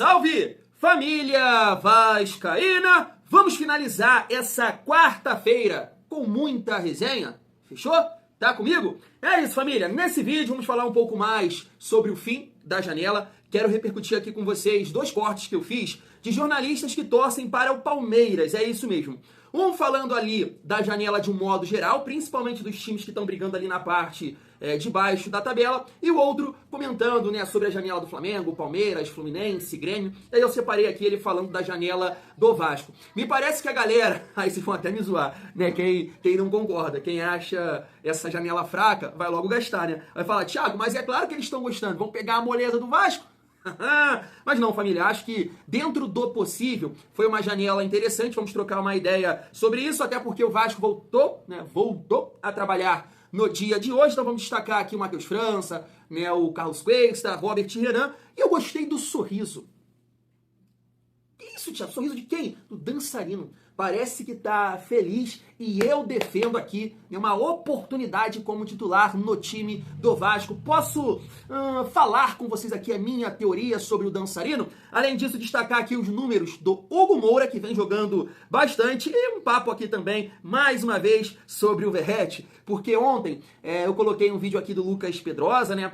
Salve, família vascaína! Vamos finalizar essa quarta-feira com muita resenha, fechou? Tá comigo? É isso, família. Nesse vídeo vamos falar um pouco mais sobre o fim da janela. Quero repercutir aqui com vocês dois cortes que eu fiz de jornalistas que torcem para o Palmeiras, é isso mesmo. Um falando ali da janela de um modo geral, principalmente dos times que estão brigando ali na parte de baixo da tabela, e o outro comentando, né, sobre a janela do Flamengo, Palmeiras, Fluminense, Grêmio. E aí eu separei aqui ele falando da janela do Vasco. Me parece que a galera, aí vocês vão até me zoar, né, quem não concorda, quem acha essa janela fraca, vai logo gastar, né? Vai falar, Thiago, mas é claro que eles estão gostando, vão pegar a moleza do Vasco? Mas não, família, acho que dentro do possível foi uma janela interessante. Vamos trocar uma ideia sobre isso, até porque o Vasco voltou a trabalhar no dia de hoje. Então vamos destacar aqui o Matheus França, né, o Carlos Cuesta, Robert Renan. E eu gostei do sorriso. Que isso, Thiago? Sorriso de quem? Do dançarino. Parece que tá feliz e eu defendo aqui uma oportunidade como titular no time do Vasco. Posso falar com vocês aqui a minha teoria sobre o dançarino? Além disso, destacar aqui os números do Hugo Moura, que vem jogando bastante, e um papo aqui também, mais uma vez, sobre o Verratti, porque ontem eu coloquei um vídeo aqui do Lucas Pedrosa, né,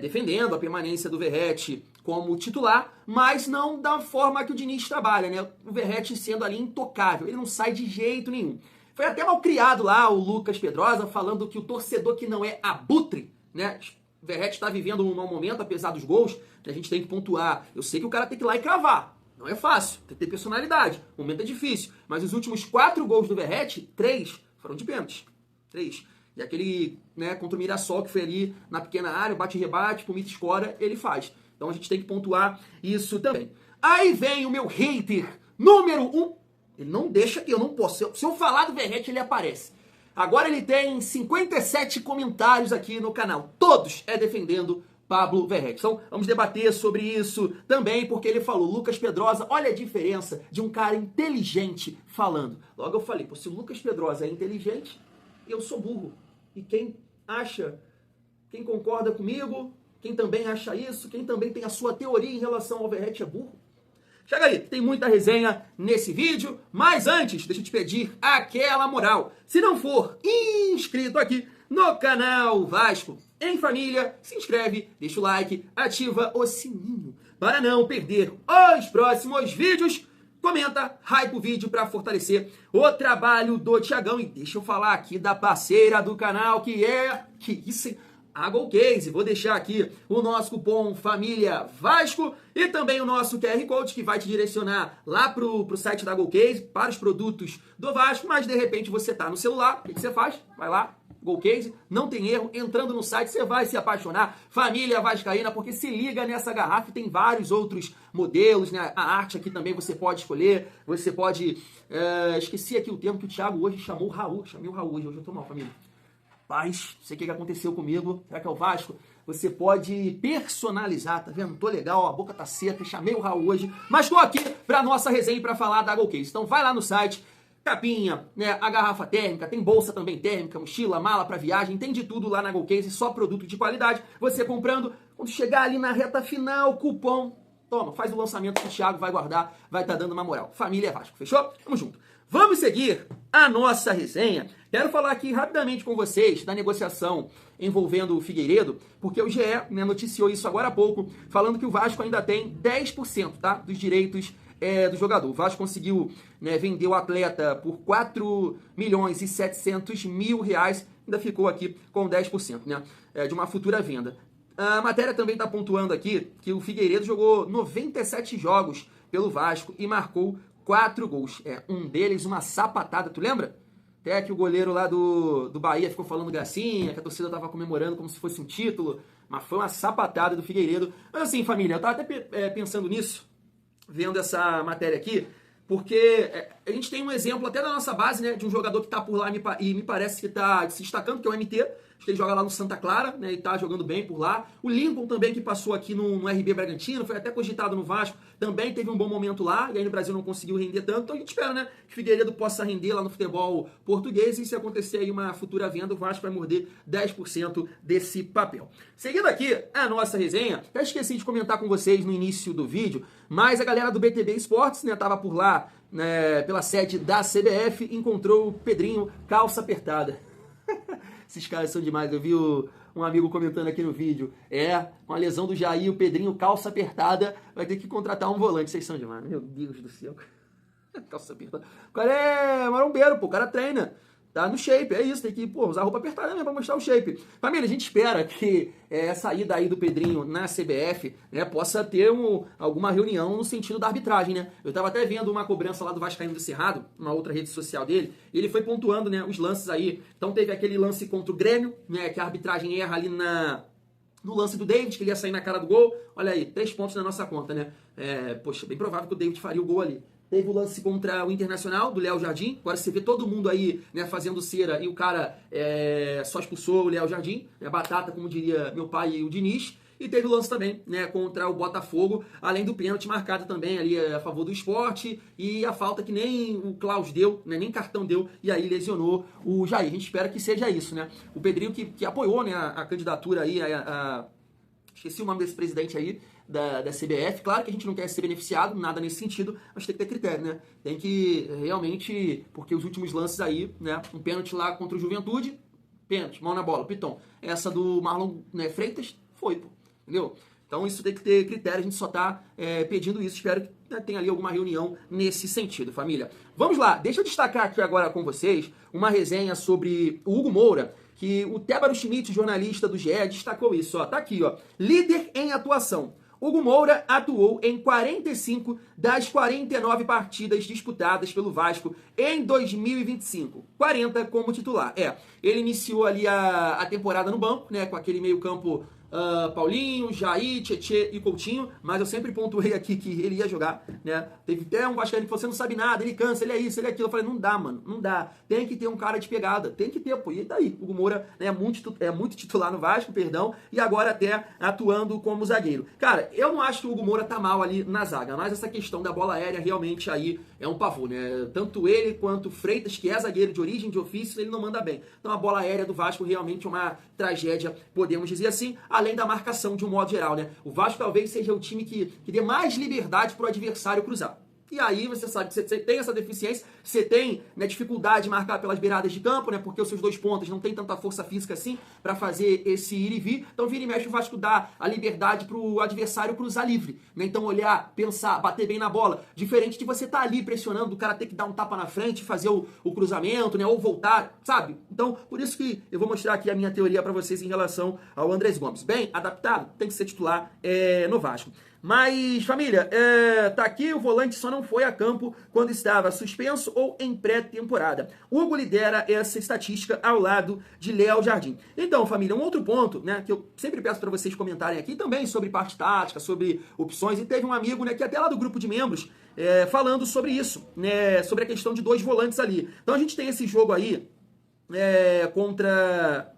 defendendo a permanência do Verratti como titular, mas não da forma que o Diniz trabalha, né? O Verratti sendo ali intocável, ele não sai de jeito nenhum. Foi até mal criado lá o Lucas Pedrosa, falando que o torcedor que não é abutre, né? O Verratti está vivendo um mau momento, apesar dos gols, a gente tem que pontuar. Eu sei que o cara tem que ir lá e cravar, não é fácil, tem que ter personalidade, o momento é difícil, mas os últimos 4 gols do Verratti, 3 foram de pênaltis, 3. E aquele, né, contra o Mirassol, que foi ali na pequena área, bate-rebate, Pumita escora, ele faz. Então a gente tem que pontuar isso também. Aí vem o meu hater número 1. Ele não deixa que eu não posso. Se eu falar do Verratti, ele aparece. Agora ele tem 57 comentários aqui no canal. Todos defendendo Pablo Verratti. Então vamos debater sobre isso também, porque ele falou, Lucas Pedrosa, olha a diferença de um cara inteligente falando. Logo eu falei, pô, se o Lucas Pedrosa é inteligente, eu sou burro. E quem concorda comigo, quem também acha isso, quem também tem a sua teoria em relação ao Verratti é burro. Chega aí, tem muita resenha nesse vídeo, mas antes, deixa eu te pedir aquela moral. Se não for inscrito aqui no canal Vasco em Família, se inscreve, deixa o like, ativa o sininho para não perder os próximos vídeos. Comenta, hype o vídeo para fortalecer o trabalho do Thiagão. E deixa eu falar aqui da parceira do canal, que isso, a Golcase. Vou deixar aqui o nosso cupom Família Vasco e também o nosso QR Code, que vai te direcionar lá pro site da Golcase, para os produtos do Vasco. Mas de repente você tá no celular, o que você faz? Vai lá, Golcase, não tem erro, entrando no site você vai se apaixonar, Família Vascaína, porque se liga nessa garrafa, tem vários outros modelos, né? A arte aqui também você pode escolher, você pode, esqueci aqui o termo que o Thiago hoje chamou o Raul, chamei o Raul hoje eu tô mal, família. Paz, sei o que aconteceu comigo, será que é o Vasco? Você pode personalizar, tá vendo? Tô legal, ó, a boca tá seca, chamei o Raul hoje, mas tô aqui pra nossa resenha e pra falar da Golcase. Então vai lá no site, capinha, né, a garrafa térmica, tem bolsa também térmica, mochila, mala para viagem, tem de tudo lá na Golcase, só produto de qualidade. Você comprando, quando chegar ali na reta final, cupom, toma, faz o lançamento que o Thiago vai guardar, vai estar dando uma moral. Família Vasco, fechou? Tamo junto. Vamos seguir a nossa resenha. Quero falar aqui rapidamente com vocês da negociação envolvendo o Figueiredo, porque o GE, né, noticiou isso agora há pouco, falando que o Vasco ainda tem 10%, tá, dos direitos do jogador. O Vasco conseguiu, né, vender o atleta por 4.700.000 reais, ainda ficou aqui com 10%, né, de uma futura venda. A matéria também está pontuando aqui que o Figueiredo jogou 97 jogos pelo Vasco e marcou 4 gols. Um deles uma sapatada, tu lembra? Até que o goleiro lá do Bahia ficou falando gracinha, que a torcida estava comemorando como se fosse um título, mas foi uma sapatada do Figueiredo. Mas assim, família, eu estava até pensando nisso, vendo essa matéria aqui, porque a gente tem um exemplo até da nossa base, né, de um jogador que está por lá e me parece que está se destacando, que é o MT, acho que ele joga lá no Santa Clara, né, e tá jogando bem por lá. O Lincoln também, que passou aqui no RB Bragantino, foi até cogitado no Vasco, também teve um bom momento lá, e aí no Brasil não conseguiu render tanto, então a gente espera, né, que Figueiredo possa render lá no futebol português, e se acontecer aí uma futura venda, o Vasco vai morder 10% desse papel. Seguindo aqui a nossa resenha, eu esqueci de comentar com vocês no início do vídeo, mas a galera do BTB Esportes, né, tava por lá, né, pela sede da CBF, encontrou o Pedrinho calça apertada. Esses caras são demais, eu vi um amigo comentando aqui no vídeo, com a lesão do Jair, o Pedrinho calça apertada, vai ter que contratar um volante, vocês são demais, meu Deus do céu. Calça apertada. O cara é marombeiro, pô, o cara treina. Tá no shape, é isso, tem que usar roupa apertada mesmo pra mostrar o shape. Família, a gente espera que essa ida aí do Pedrinho na CBF, né, possa ter alguma reunião no sentido da arbitragem, né? Eu tava até vendo uma cobrança lá do Vascaíno do Cerrado, uma outra rede social dele, e ele foi pontuando, né, os lances aí. Então teve aquele lance contra o Grêmio, né, que a arbitragem erra ali no lance do David, que ele ia sair na cara do gol. Olha aí, 3 pontos na nossa conta, né? Poxa, bem provável que o David faria o gol ali. Teve o lance contra o Internacional, do Léo Jardim. Agora você vê todo mundo aí, né, fazendo cera, e o cara só expulsou o Léo Jardim, né, batata, como diria meu pai e o Diniz. E teve o lance também, né, contra o Botafogo, além do pênalti marcado também ali a favor do Sport, e a falta que nem o Klaus deu, né, nem cartão deu, e aí lesionou o Jair. A gente espera que seja isso, né? O Pedrinho que apoiou, né, a candidatura aí, esqueci o nome desse presidente aí, da CBF. Claro que a gente não quer ser beneficiado, nada nesse sentido, mas tem que ter critério, né? Tem que realmente, porque os últimos lances aí, né? Um pênalti lá contra o Juventude, pênalti, mão na bola, Piton. Essa do Marlon, né, Freitas, foi, pô, entendeu? Então isso tem que ter critério, a gente só tá pedindo isso, espero que, né, tenha ali alguma reunião nesse sentido, família. Vamos lá, deixa eu destacar aqui agora com vocês uma resenha sobre o Hugo Moura, que o Tébaro Schmidt, jornalista do GE, destacou isso, ó, tá aqui, ó, líder em atuação. Hugo Moura atuou em 45 das 49 partidas disputadas pelo Vasco em 2025. 40 como titular. Ele iniciou ali a temporada no banco, né, com aquele meio-campo Paulinho, Jair, Tietê e Coutinho, mas eu sempre pontuei aqui que ele ia jogar, né? Teve até um vascaíno que falou, você não sabe nada, ele cansa, ele é isso, ele é aquilo. Eu falei, não dá, mano, não dá. Tem que ter um cara de pegada, tem que ter, pô. E daí, o Hugo Moura, né, é muito titular no Vasco, perdão, e agora até atuando como zagueiro. Cara, eu não acho que o Hugo Moura tá mal ali na zaga, mas essa questão da bola aérea realmente aí é um pavor, né? Tanto ele quanto o Freitas, que é zagueiro de origem, de ofício, ele não manda bem. Então a bola aérea do Vasco realmente é uma tragédia, podemos dizer assim, além da marcação de um modo geral, né? O Vasco talvez seja o time que dê mais liberdade para o adversário cruzar. E aí você sabe que você tem essa deficiência, você tem, né, dificuldade de marcar pelas beiradas de campo, né, porque os seus dois pontas não tem tanta força física assim para fazer esse ir e vir. Então vira e mexe o Vasco dá a liberdade para o adversário cruzar livre, né? Então olhar, pensar, bater bem na bola, diferente de você estar ali pressionando, o cara ter que dar um tapa na frente, fazer o cruzamento, né, ou voltar, sabe? Então por isso que eu vou mostrar aqui a minha teoria para vocês em relação ao Andrés Gomes. Bem adaptado, tem que ser titular no Vasco. Mas, família, tá aqui, o volante só não foi a campo quando estava suspenso ou em pré-temporada. Hugo lidera essa estatística ao lado de Léo Jardim. Então, família, um outro ponto, né, que eu sempre peço para vocês comentarem aqui, também sobre parte tática, sobre opções, e teve um amigo, né, que até lá do grupo de membros, falando sobre isso, né, sobre a questão de 2 volantes ali. Então a gente tem esse jogo aí contra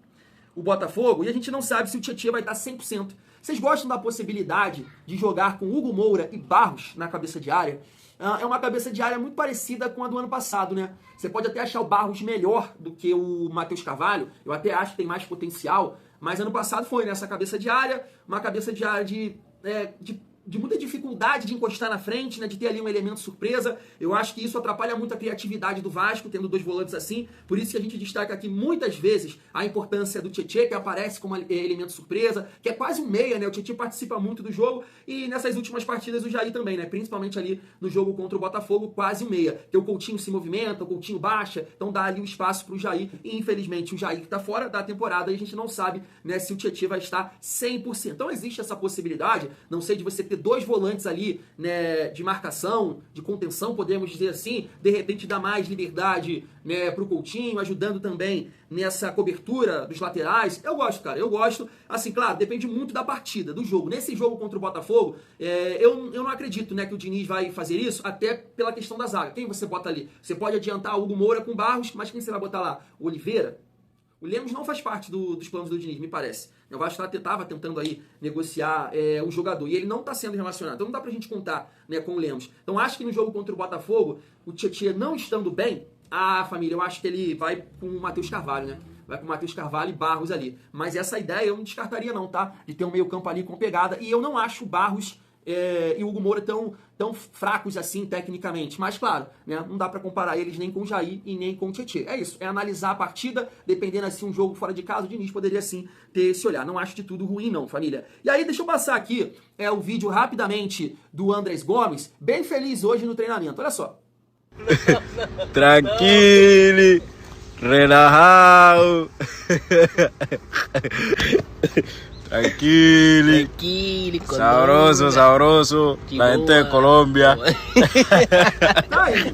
o Botafogo, e a gente não sabe se o Tietchan vai estar 100%. Vocês gostam da possibilidade de jogar com Hugo Moura e Barros na cabeça de área? É uma cabeça de área muito parecida com a do ano passado, né? Você pode até achar o Barros melhor do que o Matheus Carvalho, eu até acho que tem mais potencial, mas ano passado foi nessa cabeça de área, uma cabeça de área de muita dificuldade de encostar na frente, né, de ter ali um elemento surpresa. Eu acho que isso atrapalha muito a criatividade do Vasco, tendo 2 volantes assim. Por isso que a gente destaca aqui muitas vezes a importância do Tietchan, que aparece como elemento surpresa, que é quase um meia, né? O Tietchan participa muito do jogo, e nessas últimas partidas o Jair também, né? Principalmente ali no jogo contra o Botafogo, quase um meia. Porque o Coutinho se movimenta, o Coutinho baixa, então dá ali o espaço pro Jair, e infelizmente o Jair que tá fora da temporada, e a gente não sabe, né, se o Tietchan vai estar 100%. Então existe essa possibilidade, não sei, de você ter 2 volantes ali, né, de marcação, de contenção, podemos dizer assim, de repente dá mais liberdade, né, pro Coutinho, ajudando também nessa cobertura dos laterais. Eu gosto, cara, eu gosto. Assim, claro, depende muito da partida, do jogo. Nesse jogo contra o Botafogo, eu não acredito, né, que o Diniz vai fazer isso, até pela questão da zaga. Quem você bota ali? Você pode adiantar o Hugo Moura com o Barros, mas quem você vai botar lá? O Oliveira? O Lemos não faz parte dos planos do Diniz, me parece. O Vasco estava tentando aí negociar o jogador e ele não está sendo relacionado. Então não dá pra gente contar, né, com o Lemos. Então acho que no jogo contra o Botafogo, o Tietchan não estando bem, família, eu acho que ele vai com o Matheus Carvalho, né? Vai com o Matheus Carvalho e Barros ali. Mas essa ideia eu não descartaria não, tá? De ter um meio campo ali com pegada. E eu não acho o Barros e o Hugo Moura tão fracos assim tecnicamente. Mas claro, né, não dá pra comparar eles nem com o Jair e nem com o Tietchan. É isso, é analisar a partida, dependendo assim, um jogo fora de casa, o Diniz poderia sim ter esse olhar. Não acho de tudo ruim não, família. E aí deixa eu passar aqui o vídeo rapidamente do Andrés Gomes, bem feliz hoje no treinamento. Olha só. Tranquilo, relajado. Tranquilo, sabroso, la gente de Colômbia. Tá aí.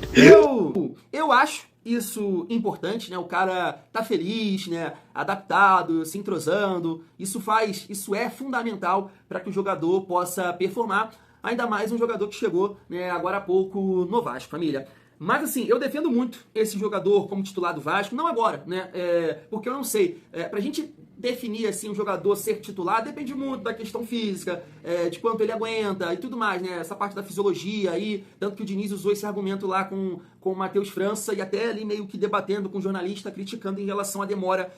Eu acho isso importante, né? O cara tá feliz, né? Adaptado, se entrosando. Isso é fundamental para que o jogador possa performar. Ainda mais um jogador que chegou, né, agora há pouco no Vasco, família. Mas assim, eu defendo muito esse jogador como titular do Vasco, não agora, né? Porque eu não sei. Pra gente definir assim um jogador ser titular depende muito da questão física, de quanto ele aguenta e tudo mais, né? Essa parte da fisiologia aí, tanto que o Diniz usou esse argumento lá com o Matheus França e até ali meio que debatendo com o jornalista, criticando em relação à demora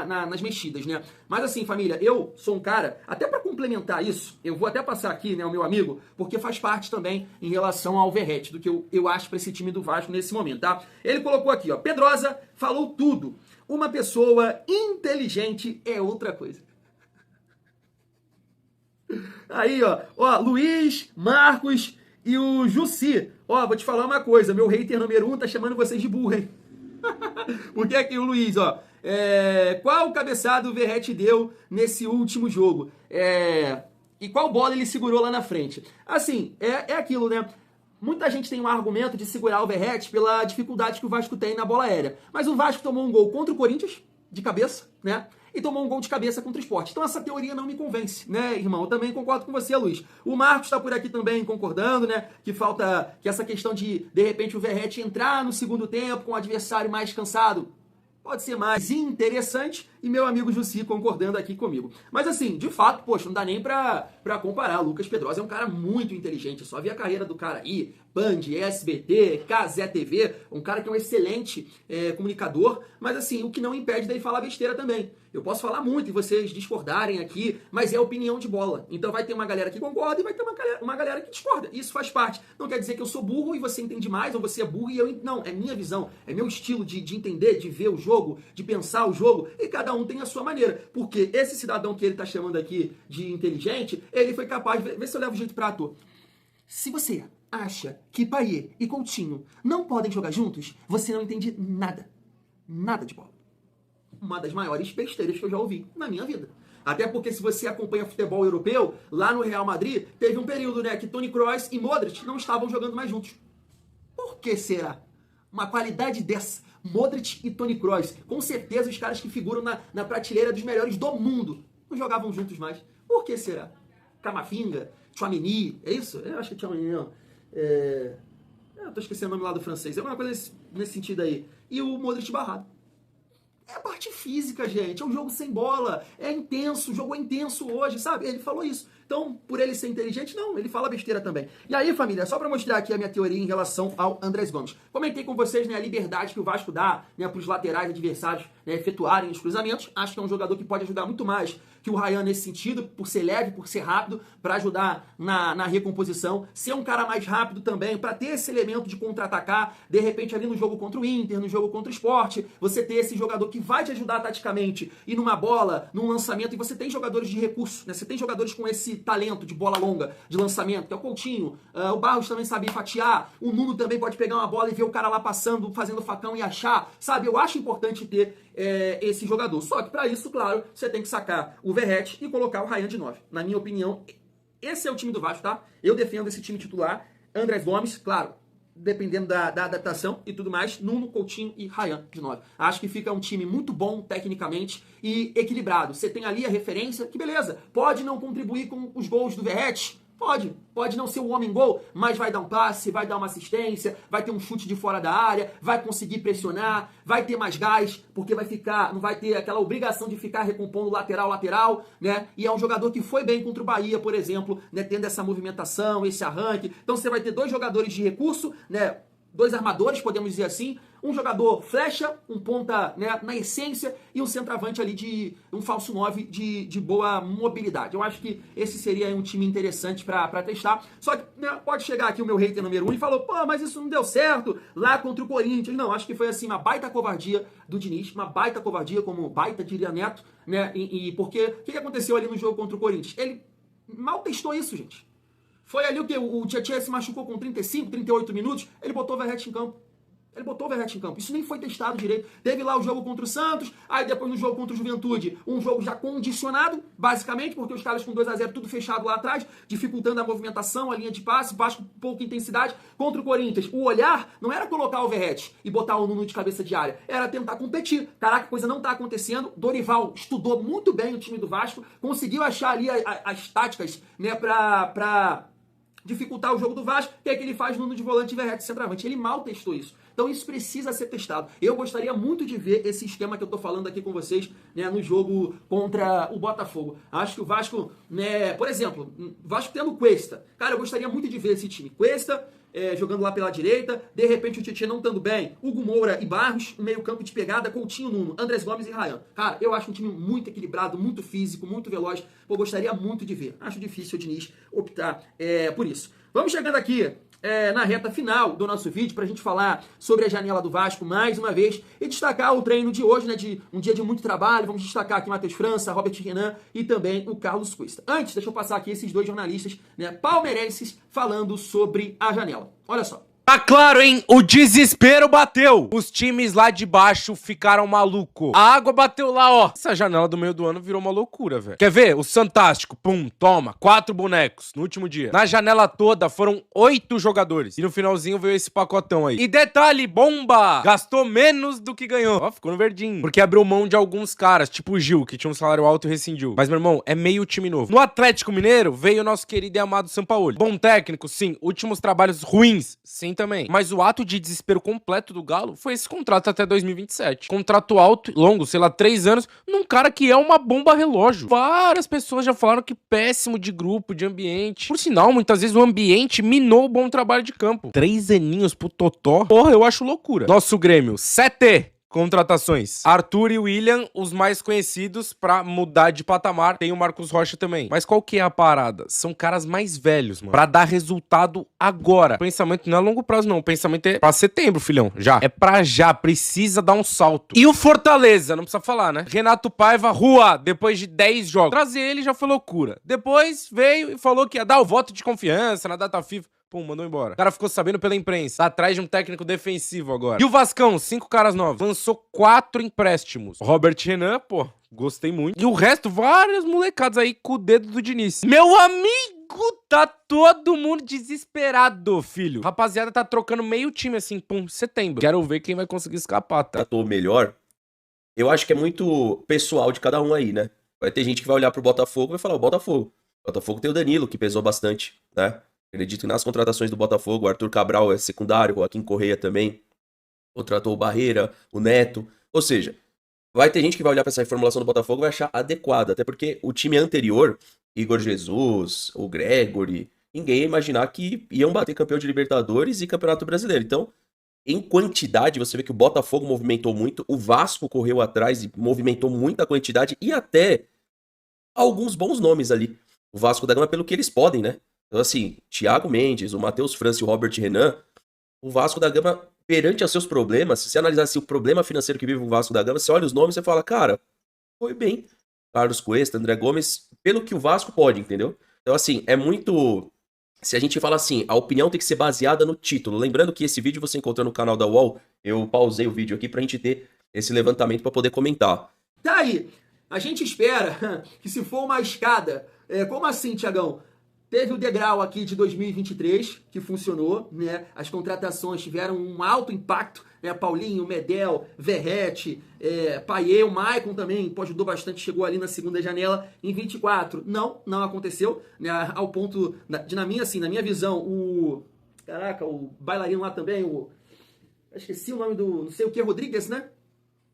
nas mexidas, né? Mas assim, família, eu sou um cara, até para complementar isso, eu vou até passar aqui, né, o meu amigo, porque faz parte também em relação ao Verratti, do que eu acho para esse time do Vasco nesse momento, tá? Ele colocou aqui, ó, Pedrosa falou tudo. Uma pessoa inteligente é outra coisa. Aí, ó, Luiz, Marcos e o Jussi. Ó, vou te falar uma coisa, meu hater número 1 tá chamando vocês de burro, hein? Porque aqui o Luiz, ó, qual cabeçada o Verratti deu nesse último jogo? E qual bola ele segurou lá na frente? Assim, é aquilo, né? Muita gente tem um argumento de segurar o Verratti pela dificuldade que o Vasco tem na bola aérea. Mas o Vasco tomou um gol contra o Corinthians, de cabeça, né? E tomou um gol de cabeça contra o Sport. Então essa teoria não me convence, né, irmão? Eu também concordo com você, Luiz. O Marcos está por aqui também concordando, né? Que essa questão de repente, o Verratti entrar no segundo tempo com o adversário mais cansado pode ser mais interessante, e meu amigo Jussi concordando aqui comigo. Mas assim, de fato, poxa, não dá nem pra comparar. O Lucas Pedrosa é um cara muito inteligente, só vi a carreira do cara aí, Band, SBT, Cazé TV, um cara que é um excelente comunicador, mas assim, o que não impede dele falar besteira também. Eu posso falar muito e vocês discordarem aqui, mas é opinião de bola. Então vai ter uma galera que concorda e vai ter uma galera que discorda. Isso faz parte. Não quer dizer que eu sou burro e você entende mais, ou você é burro e eu... Não, é minha visão, é meu estilo de entender, de ver o jogo, de pensar o jogo, e cada um tem a sua maneira. Porque esse cidadão que ele tá chamando aqui de inteligente, ele foi capaz... Vê se eu levo o jeito pra ator. Se você acha que Payet e Coutinho não podem jogar juntos, você não entende nada. Nada de bola. Uma das maiores besteiras que eu já ouvi na minha vida. Até porque se você acompanha futebol europeu, lá no Real Madrid, teve um período, né, que Toni Kroos e Modric não estavam jogando mais juntos. Por que será? Uma qualidade dessa, Modric e Toni Kroos, com certeza os caras que figuram na prateleira dos melhores do mundo, não jogavam juntos mais. Por que será? Camavinga, Tchouaméni, é isso? Eu acho que é Tchouaméni, não. Eu tô esquecendo o nome lá do francês. É uma coisa nesse sentido aí. E o Modric barrado. É a parte física, gente. É um jogo sem bola. É intenso. O jogo é intenso hoje, sabe? Ele falou isso. Então, por ele ser inteligente, não. Ele fala besteira também. E aí, família, só pra mostrar aqui a minha teoria em relação ao Andrés Gomes. Comentei com vocês, né, a liberdade que o Vasco dá, né, pros laterais adversários, né, efetuarem os cruzamentos. Acho que é um jogador que pode ajudar muito mais que o Ryan nesse sentido, por ser leve, por ser rápido, para ajudar na recomposição. Ser um cara mais rápido também, para ter esse elemento de contra-atacar, de repente ali no jogo contra o Inter, no jogo contra o Sport, você ter esse jogador que vai te ajudar taticamente e numa bola, num lançamento, e você tem jogadores de recurso, né? Você tem jogadores com esse talento de bola longa, de lançamento, que é o Coutinho, o Barros também sabe fatiar, o Nuno também pode pegar uma bola e ver o cara lá passando, fazendo facão e achar, sabe? Eu acho importante ter esse jogador. Só que para isso, claro, você tem que sacar o Verratti e colocar o Ryan de 9. Na minha opinião, esse é o time do Vasco, tá? Eu defendo esse time titular. Andrés Gomes, claro, dependendo da adaptação e tudo mais, Nuno, Coutinho e Ryan de 9. Acho que fica um time muito bom tecnicamente e equilibrado. Você tem ali a referência, que beleza, pode não contribuir com os gols do Verratti, Pode não ser o homem-gol, mas vai dar um passe, vai dar uma assistência, vai ter um chute de fora da área, vai conseguir pressionar, vai ter mais gás, porque não vai ter aquela obrigação de ficar recompondo lateral, né? E é um jogador que foi bem contra o Bahia, por exemplo, né? Tendo essa movimentação, esse arranque. Então você vai ter 2 jogadores de recurso, né? 2 armadores, podemos dizer assim, um jogador flecha, um ponta, né, na essência, e um centroavante ali um falso 9 de boa mobilidade. Eu acho que esse seria um time interessante para testar. Só que, né, pode chegar aqui o meu hater número 1 e falou, pô, mas isso não deu certo lá contra o Corinthians. Não, acho que foi assim uma baita covardia do Diniz, uma baita covardia, como baita diria Neto, né, porque o que aconteceu ali no jogo contra o Corinthians? Ele mal testou isso, gente. Foi ali o que? O Tietchan se machucou com 35, 38 minutos, ele botou o Verratti em campo. Isso nem foi testado direito. Teve lá o jogo contra o Santos, aí depois no jogo contra o Juventude, um jogo já condicionado, basicamente, porque os caras com 2-0 tudo fechado lá atrás, dificultando a movimentação, a linha de passe, Vasco com pouca intensidade. Contra o Corinthians, o olhar não era colocar o Verratti e botar o Nuno de cabeça de área, era tentar competir. Caraca, a coisa não tá acontecendo. Dorival estudou muito bem o time do Vasco, conseguiu achar ali as táticas, né, pra dificultar o jogo do Vasco. O que é que ele faz? Nuno de volante e Verratti centroavante. Ele mal testou isso. Então isso precisa ser testado. Eu gostaria muito de ver esse esquema que eu tô falando aqui com vocês, né, no jogo contra o Botafogo. Acho que o Vasco, né, por exemplo, Vasco tendo Cuesta. Cara, eu gostaria muito de ver esse time. Cuesta, jogando lá pela direita, de repente o Tietchan não estando bem, Hugo Moura e Barros, o meio campo de pegada, Coutinho, Nuno, Andrés Gomes e Ryan. Cara, eu acho um time muito equilibrado, muito físico, muito veloz. Pô, gostaria muito de ver. Acho difícil o Diniz optar por isso. Vamos chegando aqui na reta final do nosso vídeo para a gente falar sobre a janela do Vasco mais uma vez e destacar o treino de hoje, né, de um dia de muito trabalho. Vamos destacar aqui Matheus França, Robert Renan e também o Carlos Cuesta. Antes, deixa eu passar aqui esses 2 jornalistas, né, palmeirenses falando sobre a janela. Olha só. Tá claro, hein? O desespero bateu. Os times lá de baixo ficaram malucos. A água bateu lá, ó. Essa janela do meio do ano virou uma loucura, velho. Quer ver? O Santástico, pum, toma. 4 bonecos no último dia. Na janela toda foram 8 jogadores. E no finalzinho veio esse pacotão aí. E detalhe, bomba! Gastou menos do que ganhou. Ó, ficou no verdinho. Porque abriu mão de alguns caras, tipo o Gil, que tinha um salário alto e rescindiu. Mas, meu irmão, é meio time novo. No Atlético Mineiro veio o nosso querido e amado Sampaoli. Bom técnico, sim. Últimos trabalhos ruins, sim, também. Mas o ato de desespero completo do Galo foi esse contrato até 2027. Contrato alto, longo, sei lá, 3 anos, num cara que é uma bomba relógio. Várias pessoas já falaram que péssimo de grupo, de ambiente. Por sinal, muitas vezes o ambiente minou o bom trabalho de campo. 3 aninhos pro Totó? Porra, eu acho loucura. Nosso Grêmio, 7 contratações. Arthur e William, os mais conhecidos pra mudar de patamar. Tem o Marcos Rocha também. Mas qual que é a parada? São caras mais velhos, mano. Pra dar resultado agora. O pensamento não é a longo prazo, não. O pensamento é pra setembro, filhão. Já. É pra já. Precisa dar um salto. E o Fortaleza, não precisa falar, né? Renato Paiva, rua, depois de 10 jogos. Trazer ele já foi loucura. Depois veio e falou que ia dar o voto de confiança na data FIFA. Pum, mandou embora. O cara ficou sabendo pela imprensa. Tá atrás de um técnico defensivo agora. E o Vascão, 5 caras novos. Lançou 4 empréstimos. Robert Renan, pô, gostei muito. E o resto, vários molecados aí com o dedo do Diniz. Meu amigo, tá todo mundo desesperado, filho. Rapaziada, tá trocando meio time assim, pum, setembro. Quero ver quem vai conseguir escapar, tá? Tratou melhor. Eu acho que é muito pessoal de cada um aí, né? Vai ter gente que vai olhar pro Botafogo e vai falar, o Botafogo. O Botafogo tem o Danilo, que pesou bastante, né? Acredito que nas contratações do Botafogo, o Arthur Cabral é secundário, o Joaquim Correia também contratou o Barreira, o Neto. Ou seja, vai ter gente que vai olhar para essa reformulação do Botafogo e vai achar adequada. Até porque o time anterior, Igor Jesus, o Gregory, ninguém ia imaginar que iam bater campeão de Libertadores e Campeonato Brasileiro. Então, em quantidade, você vê que o Botafogo movimentou muito, o Vasco correu atrás e movimentou muita quantidade e até alguns bons nomes ali. O Vasco da Gama pelo que eles podem, né? Então, assim, Thiago Mendes, o Matheus França e o Robert Renan, o Vasco da Gama, perante aos seus problemas, se você analisar assim, o problema financeiro que vive o Vasco da Gama, você olha os nomes e você fala, cara, foi bem. Carlos Cuesta, André Gomes, pelo que o Vasco pode, entendeu? Então, assim, é muito... Se a gente fala assim, a opinião tem que ser baseada no título. Lembrando que esse vídeo você encontra no canal da UOL, eu pausei o vídeo aqui pra gente ter esse levantamento pra poder comentar. Tá aí, a gente espera que se for uma escada, como assim, Thiagão? Teve o degrau aqui de 2023, que funcionou, né? As contratações tiveram um alto impacto, né? Paulinho, Medel, Verratti, Payet, o Maicon também ajudou bastante, chegou ali na segunda janela em 24. Não aconteceu, né? Ao ponto, na minha visão, o bailarino lá também, esqueci o nome do, não sei o que, Rodrigues, né?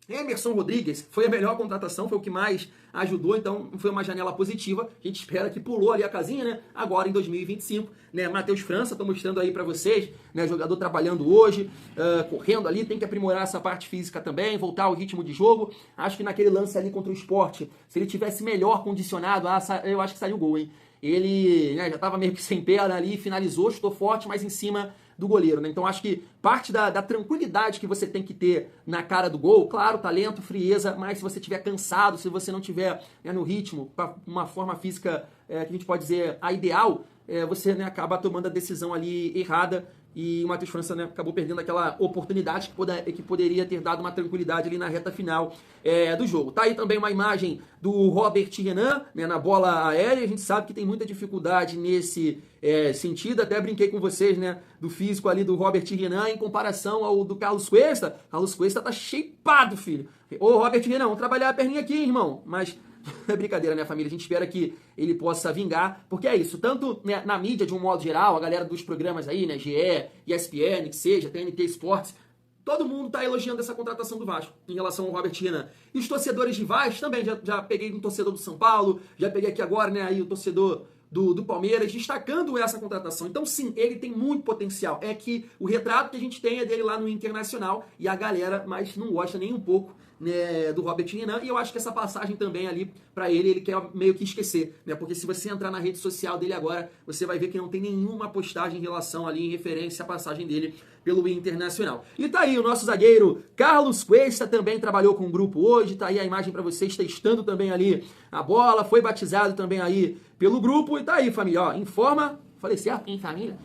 Emerson Rodrigues foi a melhor contratação, foi o que mais ajudou, então foi uma janela positiva. A gente espera que pulou ali a casinha, né? Agora em 2025, né? Matheus França, tô mostrando aí pra vocês, né? Jogador trabalhando hoje, correndo ali, tem que aprimorar essa parte física também, voltar ao ritmo de jogo. Acho que naquele lance ali contra o Sport, se ele tivesse melhor condicionado, eu acho que saiu o gol, hein? Ele, né, já tava meio que sem perna ali, finalizou, chutou forte, mas em cima do goleiro, né? Então acho que parte da tranquilidade que você tem que ter na cara do gol, claro, talento, frieza, mas se você estiver cansado, se você não estiver, né, no ritmo, uma forma física que a gente pode dizer a ideal, você, né, acaba tomando a decisão ali errada. E o Matheus França, né, acabou perdendo aquela oportunidade que poderia ter dado uma tranquilidade ali na reta final do jogo. Tá aí também uma imagem do Robert Renan, né, na bola aérea. A gente sabe que tem muita dificuldade nesse sentido. Até brinquei com vocês, né, do físico ali do Robert Renan em comparação ao do Carlos Cuesta. Carlos Cuesta tá shapeado, filho. Ô, Robert Renan, vamos trabalhar a perninha aqui, irmão. Mas é brincadeira, né, família? A gente espera que ele possa vingar, porque é isso, tanto, né, na mídia de um modo geral, a galera dos programas aí, né, GE, ESPN, que seja, TNT Sports, todo mundo tá elogiando essa contratação do Vasco em relação ao Robert Renan. E os torcedores rivais também, já peguei um torcedor do São Paulo, já peguei aqui agora, né, aí o torcedor do Palmeiras, destacando essa contratação. Então, sim, ele tem muito potencial. É que o retrato que a gente tem é dele lá no Internacional e a galera, mas não gosta nem um pouco, né, do Robert Renan, e eu acho que essa passagem também ali pra ele quer meio que esquecer, né, porque se você entrar na rede social dele agora, você vai ver que não tem nenhuma postagem em relação ali, em referência à passagem dele pelo Internacional. E tá aí o nosso zagueiro Carlos Cuesta, também trabalhou com o grupo hoje, tá aí a imagem pra vocês, testando também ali a bola, foi batizado também aí pelo grupo, e tá aí, família, ó, informa, falei certo, hein, família?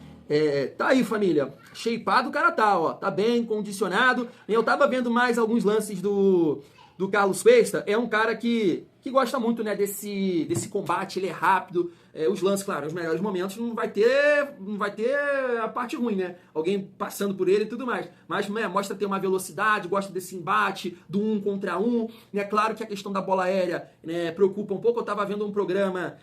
Tá aí, família. Shapeado o cara tá, ó. Tá bem condicionado. Eu tava vendo mais alguns lances do Carlos Cuesta. É um cara que gosta muito, né, desse combate. Ele é rápido. Os lances, claro, os melhores momentos não vai ter a parte ruim, né? Alguém passando por ele e tudo mais. Mas, né, mostra ter uma velocidade, gosta desse embate, do 1 contra 1. É claro que a questão da bola aérea, né, preocupa um pouco. Eu estava vendo um programa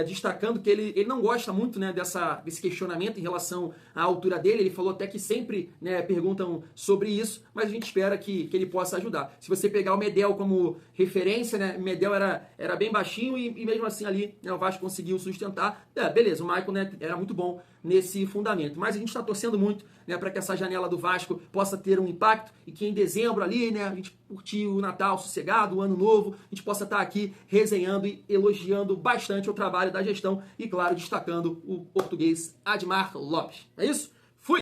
destacando que ele não gosta muito, né, desse questionamento em relação à altura dele. Ele falou até que sempre, né, perguntam sobre isso, mas a gente espera que ele possa ajudar. Se você pegar o Medel como referência, né, Medel era bem baixinho e mesmo assim ali, né, o Vasco conseguiu sustentar. Beleza, o Maicon, né, era muito bom nesse fundamento, mas a gente está torcendo muito, né, para que essa janela do Vasco possa ter um impacto e que em dezembro ali, né, a gente curtir o Natal sossegado, o Ano Novo, a gente possa estar aqui resenhando e elogiando bastante o trabalho da gestão e, claro, destacando o português Admar Lopes. É isso?